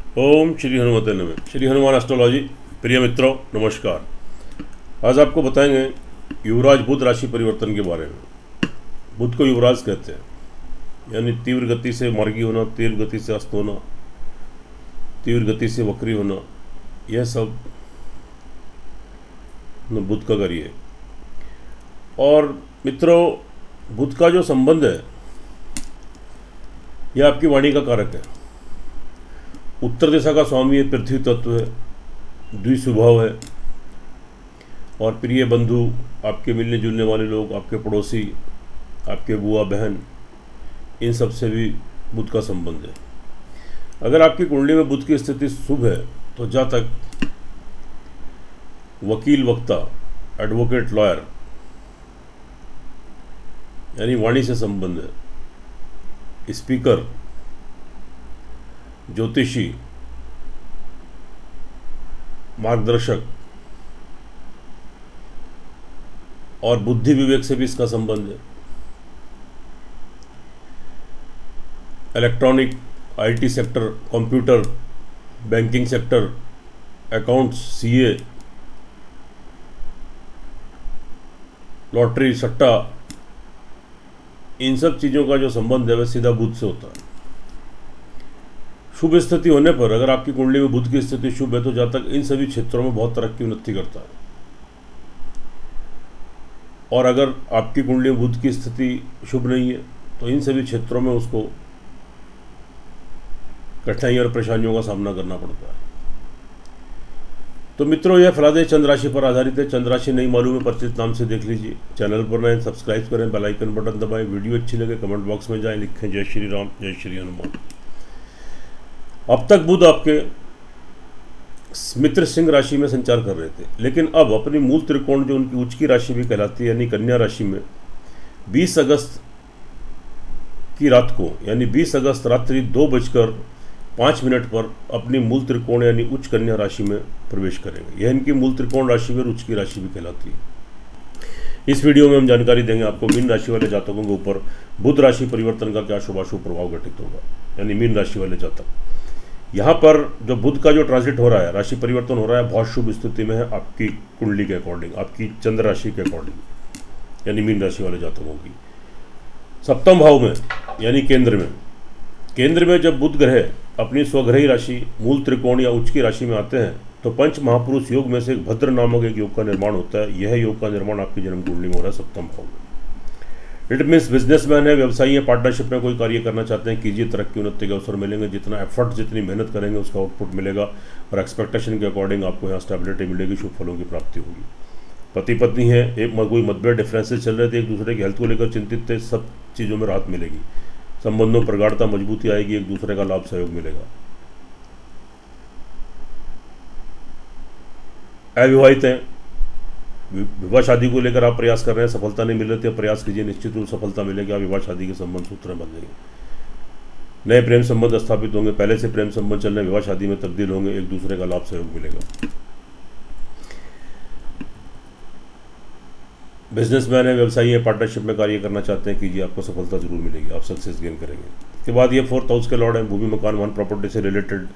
ओम श्री हनुमते नमः। श्री हनुमान एस्ट्रोलॉजी। प्रिय मित्रों नमस्कार। आज आपको बताएंगे युवराज बुध राशि परिवर्तन के बारे में। बुध को युवराज कहते हैं, यानी तीव्र गति से मार्गी होना, तीव्र गति से अस्त होना, तीव्र गति से वक्री होना, यह सब बुध का कार्य है। और मित्रों, बुध का जो संबंध है यह आपकी वाणी का कारक है। उत्तर दिशा का स्वामी पृथ्वी तत्व है, द्विस्वभाव है। और प्रिय बंधु, आपके मिलने जुलने वाले लोग, आपके पड़ोसी, आपके बुआ बहन, इन सब से भी बुध का संबंध है। अगर आपकी कुंडली में बुध की स्थिति शुभ है तो जहाँ तक वकील, वक्ता, एडवोकेट, लॉयर यानी वाणी से संबंध है, स्पीकर, ज्योतिषी, मार्गदर्शक और बुद्धि विवेक से भी इसका संबंध है। Electronic, IT sector, computer, banking sector, accounts, CA, lottery, सट्टा, इन सब चीज़ों का जो संबंध है वह सीधा बुध से होता है। शुभ स्थिति होने पर, अगर आपकी कुंडली में बुध की स्थिति शुभ है तो जहाँ तक इन सभी क्षेत्रों में बहुत तरक्की उन्नति करता है। और अगर आपकी कुंडली में बुध की स्थिति शुभ नहीं है तो इन सभी क्षेत्रों में उसको कठिनाई और परेशानियों का सामना करना पड़ता है। तो मित्रों, यह फलादे चंद्र राशि पर आधारित है। चंद्र राशि नहीं मालूम है, परिचित नाम से देख लीजिए। चैनल पर नए सब्सक्राइब करें, बेल आइकन बटन दबाएं। वीडियो अच्छी लगे कमेंट बॉक्स में जाएं, लिखें जय श्री राम, जय श्री हनुमान। अब तक बुध आपके मित्र सिंह राशि में संचार कर रहे थे, लेकिन अब अपनी मूल त्रिकोण जो उनकी उच्च की राशि भी कहलाती है यानी कन्या राशि में 20 अगस्त की रात को, यानी 20 अगस्त रात्रि 2:05 पर अपनी मूल त्रिकोण यानी उच्च कन्या राशि में प्रवेश करेंगे। यह इनकी मूल त्रिकोण राशि और उच्च की राशि भी कहलाती है। इस वीडियो में हम जानकारी देंगे आपको मीन राशि वाले जातकों के ऊपर बुध राशि परिवर्तन का क्या शुभाशुभ प्रभाव घटित होगा, यानी मीन राशि वाले जातक। यहाँ पर जो बुध का जो ट्रांजिट हो रहा है, राशि परिवर्तन हो रहा है, बहुत शुभ स्थिति में है आपकी कुंडली के अकॉर्डिंग, आपकी चंद्र राशि के अकॉर्डिंग, यानी मीन राशि वाले जातकों की। सप्तम भाव में यानी केंद्र में जब बुध ग्रह अपनी स्वग्रही राशि मूल त्रिकोण या उच्च की राशि में आते हैं तो पंच महापुरुष योग में से एक भद्र नामक एक योग का निर्माण होता है। यह योग का निर्माण आपकी जन्म कुंडली में हो रहा है सप्तम भाव में। इट मीन्स बिजनेसमैन है, व्यवसायी है, पार्टनरशिप में कोई कार्य करना चाहते हैं, कीजिए, तरक्की उन्नति के अवसर मिलेंगे। जितना एफर्ट, जितनी मेहनत करेंगे उसका आउटपुट मिलेगा और एक्सपेक्टेशन के अकॉर्डिंग आपको यहाँ स्टेबिलिटी मिलेगी, शुभ फलों की प्राप्ति होगी। पति पत्नी है, एक कोई मतभेद, डिफरेंसेस चल रहे थे, एक दूसरे की हेल्थ को लेकर चिंतित थे, सब चीज़ों में राहत मिलेगी। संबंधों प्रगाढ़ता, मजबूती आएगी, एक दूसरे का लाभ सहयोग मिलेगा। अविवाहित हैं, विवाह शादी को लेकर आप प्रयास कर रहे हैं, सफलता नहीं मिल रही थी, प्रयास कीजिए, निश्चित रूप सफलता मिलेगी। आप विवाह शादी के संबंध सूत्र बदलेंगे, नए प्रेम संबंध स्थापित होंगे, पहले से प्रेम संबंध चल रहे विवाह शादी में तब्दील होंगे, एक दूसरे का लाभ सहयोग मिलेगा। बिजनेसमैन है, व्यवसायी है, पार्टनरशिप में कार्य करना चाहते हैं, कीजिए, आपको सफलता जरूर मिलेगी, आप सक्सेस गेन करेंगे। इसके बाद ये 4th हाउस के लॉर्ड हैं, भूमि, मकान, वाहन, प्रॉपर्टी से रिलेटेड।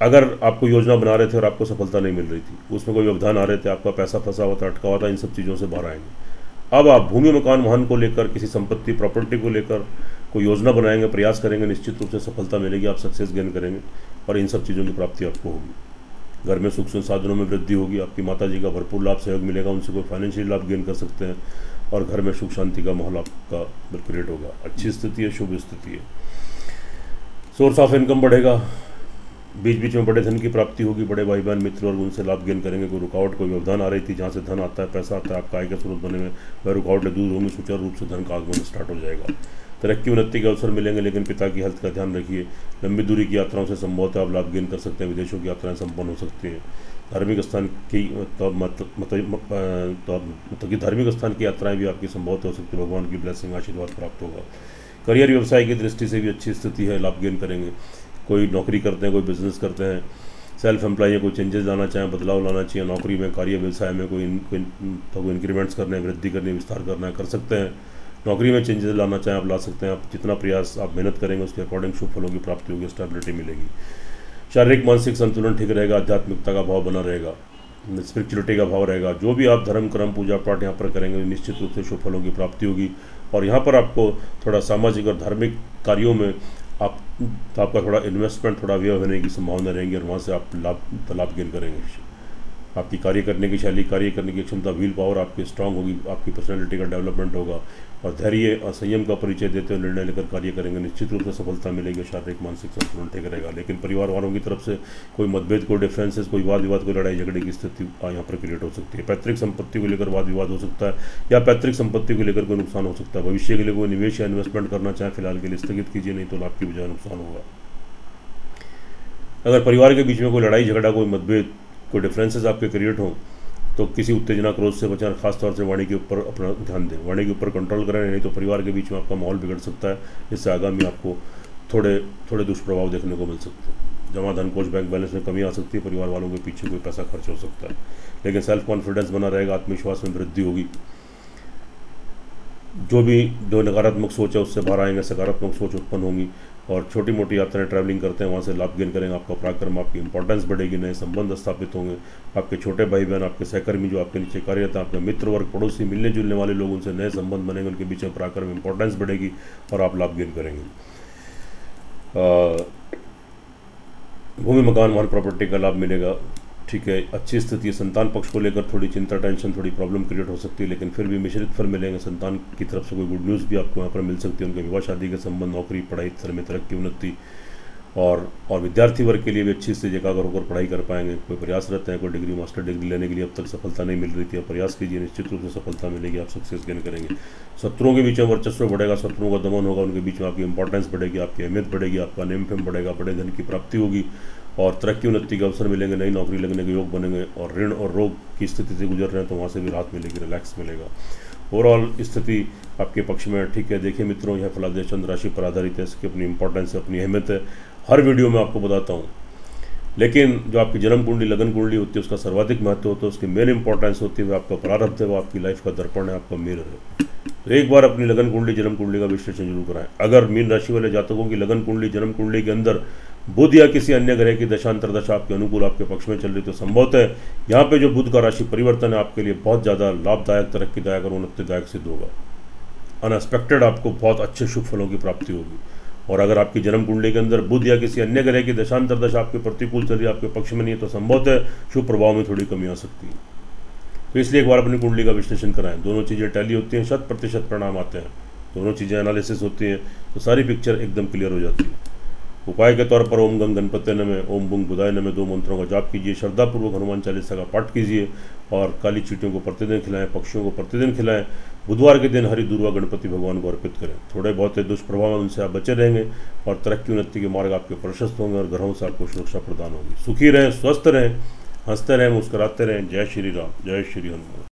अगर आपको योजना बना रहे थे और आपको सफलता नहीं मिल रही थी, उसमें कोई व्यवधान आ रहे थे, आपका पैसा फंसा हुआ था, अटका हुआ था, इन सब चीज़ों से बाहर आएंगे। अब आप भूमि, मकान, वाहन को लेकर, किसी संपत्ति, प्रॉपर्टी को लेकर कोई योजना बनाएंगे, प्रयास करेंगे, निश्चित रूप से सफलता मिलेगी, आप सक्सेस गेन करेंगे और इन सब चीज़ों की प्राप्ति आपको होगी। घर में सुख संसाधनों में वृद्धि होगी, आपकी माता जी का भरपूर लाभ सहयोग मिलेगा, उनसे कोई फाइनेंशियल लाभ गेन कर सकते हैं और घर में सुख शांति का माहौल आपका क्रिएट होगा। अच्छी स्थिति है, शुभ स्थिति है। सोर्स ऑफ इनकम बढ़ेगा, बीच बीच में बड़े धन की प्राप्ति होगी, बड़े भाई बहन मित्र और उनसे लाभ गेन करेंगे। कोई रुकावट, कोई व्यवधान आ रही थी, जहाँ से धन आता है, पैसा आता है, आपका आय का स्रोत बने में वह रुकावटें दूर होंगी, सुचारू रूप से धन का आगमन स्टार्ट हो जाएगा। तरक्की उन्नति के अवसर मिलेंगे, लेकिन पिता की हेल्थ का ध्यान रखिए। लंबी दूरी की यात्राओं से संभवतः आप लाभ गेन कर सकते हैं, विदेशों की यात्राएं संपन्न हो सकती हैं। धार्मिक स्थान की धार्मिक स्थान की यात्राएं भी आपकी संभवतः हो सकती है, भगवान की ब्लेसिंग, आशीर्वाद प्राप्त होगा। करियर, व्यवसाय की दृष्टि से भी अच्छी स्थिति है, लाभ गेन करेंगे। कोई नौकरी करते हैं, कोई बिजनेस करते हैं, सेल्फ एम्प्लॉय है, कोई चेंजेस लाना चाहें, बदलाव लाना चाहिए नौकरी में, कार्य व्यवसाय में, कोई इंक्रीमेंट्स करने, वृद्धि करनी, विस्तार करना है, कर सकते हैं। नौकरी में चेंजेस लाना चाहें आप ला सकते हैं। आप जितना प्रयास, आप मेहनत करेंगे उसके अकॉर्डिंग शुभ फलों की प्राप्ति होगी, स्टेबिलिटी मिलेगी। शारीरिक मानसिक संतुलन ठीक रहेगा, आध्यात्मिकता का भाव बना रहेगा, स्पिरिचुअलिटी का भाव रहेगा। जो भी आप धर्म कर्म पूजा पाठ यहाँ पर करेंगे निश्चित रूप से शुभ फलों की प्राप्ति होगी। और यहाँ पर आपको थोड़ा सामाजिक और धार्मिक कार्यों में आपका थोड़ा इन्वेस्टमेंट, थोड़ा व्यय होने की संभावना रहेंगी और वहाँ से आप लाभ गेन करेंगे। आपकी कार्य करने की शैली, कार्य करने की क्षमता, व्हील पावर आपकी स्ट्रांग होगी, आपकी पर्सनैलिटी का डेवलपमेंट होगा और धैर्य और संयम का परिचय देते हुए निर्णय लेकर कार्य करेंगे, निश्चित रूप से सफलता मिलेगी। शारीरिक मानसिक संतुलन ठीक रहेगा। लेकिन परिवार वालों की तरफ से कोई मतभेद, कोई डिफरेंसेस, कोई वाद विवाद, कोई लड़ाई झगड़े की स्थिति यहाँ पर क्रिएट हो सकती है। पैतृक संपत्ति को लेकर वाद विवाद हो सकता है या पैतृक संपत्ति को लेकर कोई नुकसान हो सकता है। भविष्य के लिए कोई निवेश या इन्वेस्टमेंट करना चाहे फिलहाल के लिए स्थगित कीजिए, नहीं तो लाभ की बजाय नुकसान होगा। अगर परिवार के बीच में कोई लड़ाई झगड़ा, कोई मतभेद, कोई डिफरेंसेस आपके क्रिएट हों तो किसी उत्तेजना, क्रोध से बचना, खासतौर से वाणी के ऊपर अपना ध्यान दें, वाणी के ऊपर कंट्रोल करें, नहीं तो परिवार के बीच में आपका माहौल बिगड़ सकता है, जिससे आगामी आपको थोड़े दुष्प्रभाव देखने को मिल सकते हैं। जमा धन कोष बैंक बैलेंस में कमी आ सकती है, परिवार वालों के पीछे कोई पैसा खर्च हो सकता है, लेकिन सेल्फ कॉन्फिडेंस बना रहेगा, आत्मविश्वास में वृद्धि होगी। जो नकारात्मक सोच है उससे बाहर आएंगे, सकारात्मक सोच उत्पन्न होंगी और छोटी मोटी यात्राएं ट्रैवलिंग करते हैं वहाँ से लाभ गेन करेंगे। आपका पराक्रम, आपकी इंपॉर्टेंस बढ़ेगी, नए संबंध स्थापित होंगे। आपके छोटे भाई बहन, आपके सहकर्मी जो आपके नीचे कार्यरत हैं, आपके मित्र वर्ग, पड़ोसी, मिलने जुलने वाले लोग, उनसे नए संबंध बनेंगे, उनके बीच में पराक्रम, इंपॉर्टेंस बढ़ेगी और आप लाभ गेन करेंगे। भूमि, मकान, वाहन, प्रॉपर्टी का लाभ मिलेगा। ठीक है, अच्छी स्थिति है। संतान पक्ष को लेकर थोड़ी चिंता, टेंशन, थोड़ी प्रॉब्लम क्रिएट हो सकती है, लेकिन फिर भी मिश्रित फल मिलेंगे। संतान की तरफ से कोई गुड न्यूज़ भी आपको यहाँ पर मिल सकती है। उनके विवाह शादी के संबंध, नौकरी, पढ़ाई में तरक्की, उन्नति और विद्यार्थी वर्ग के लिए भी अच्छी स्थिति, एकाग्र होकर पढ़ाई कर पाएंगे। कोई प्रयासरत हैं, कोई डिग्री, मास्टर डिग्री लेने के लिए अब तक सफलता नहीं मिल रही थी, अब प्रयास कीजिए, निश्चित रूप से सफलता मिलेगी, आप सक्सेस गेन करेंगे। शत्रुओं के बीच में वर्चस्व बढ़ेगा, शत्रुओं का दमन होगा, उनके बीच में आपकी इंपॉर्टेंस बढ़ेगी, आपकी अहमियत बढ़ेगी, आपका नेम फेम बढ़ेगा, बड़े धन की प्राप्ति होगी और तरक्की उन्नति के अवसर मिलेंगे, नई नौकरी लगने के योग बनेंगे और ऋण और रोग की स्थिति से गुजर रहे हैं तो वहाँ से भी राहत मिलेगी, रिलैक्स मिलेगा। ओवरऑल स्थिति आपके पक्ष में ठीक है। देखिए मित्रों, यह फलादेश चंद्र राशि पर आधारित है, इसकी अपनी इंपॉर्टेंस है, अपनी अहमियत है, हर वीडियो में आपको बताता हूँ। लेकिन जो आपकी जन्म कुंडली, लगन कुंडली होती है उसका सर्वाधिक महत्व होता है, उसकी मेन इंपॉर्टेंस होती है, वो आपका प्रारब्ध है, वो आपकी लाइफ का दर्पण है, आपका मिरर है। तो एक बार अपनी लगन कुंडली, जन्म कुंडली का विश्लेषण जरूर कराएं। अगर मीन राशि वाले जातकों की लगन कुंडली, जन्म कुंडली के अंदर बुध या किसी अन्य ग्रह की दशांतरदशा आपके अनुकूल, आपके पक्ष में चल रही तो संभवतः है यहाँ पे जो बुध का राशि परिवर्तन है आपके लिए बहुत ज़्यादा लाभदायक, तरक्कीदायक और उन्नतिदायक सिद्ध होगा। अनएक्सपेक्टेड आपको बहुत अच्छे शुभ फलों की प्राप्ति होगी। और अगर आपकी जन्म कुंडली के अंदर बुध या किसी अन्य ग्रह की दशांतरदशा आपके प्रतिकूल चल रही है, आपके पक्ष में नहीं है, तो संभवतः शुभ प्रभाव में थोड़ी कमी आ सकती है। तो इसलिए एक बार अपनी कुंडली का विश्लेषण कराएं। दोनों चीज़ें टैली होती हैं, 100% परिणाम आते हैं, दोनों चीज़ें एनालिसिस होती हैं तो सारी पिक्चर एकदम क्लियर हो जाती है। उपाय के तौर पर ओम गंग गणपति नमः, ओम बुंग बुधाय नमः 2 मंत्रों का जाप कीजिए, श्रद्धापूर्वक हनुमान चालीसा का पाठ कीजिए और काली चींटियों को प्रतिदिन खिलाएं, पक्षियों को प्रतिदिन खिलाएं। बुधवार के दिन हरि दुर्वा गणपति भगवान को अर्पित करें। थोड़े बहुत दुष्प्रभाव उनसे आप बचे रहेंगे और तरक्की उन्नति के मार्ग आपके प्रशस्त होंगे और ग्रहों से आपको सुरक्षा प्रदान होगी। सुखी रहें, स्वस्थ रहें, हंसते रहें, मुस्कुराते रहें। जय श्री राम, जय श्री हनुमान।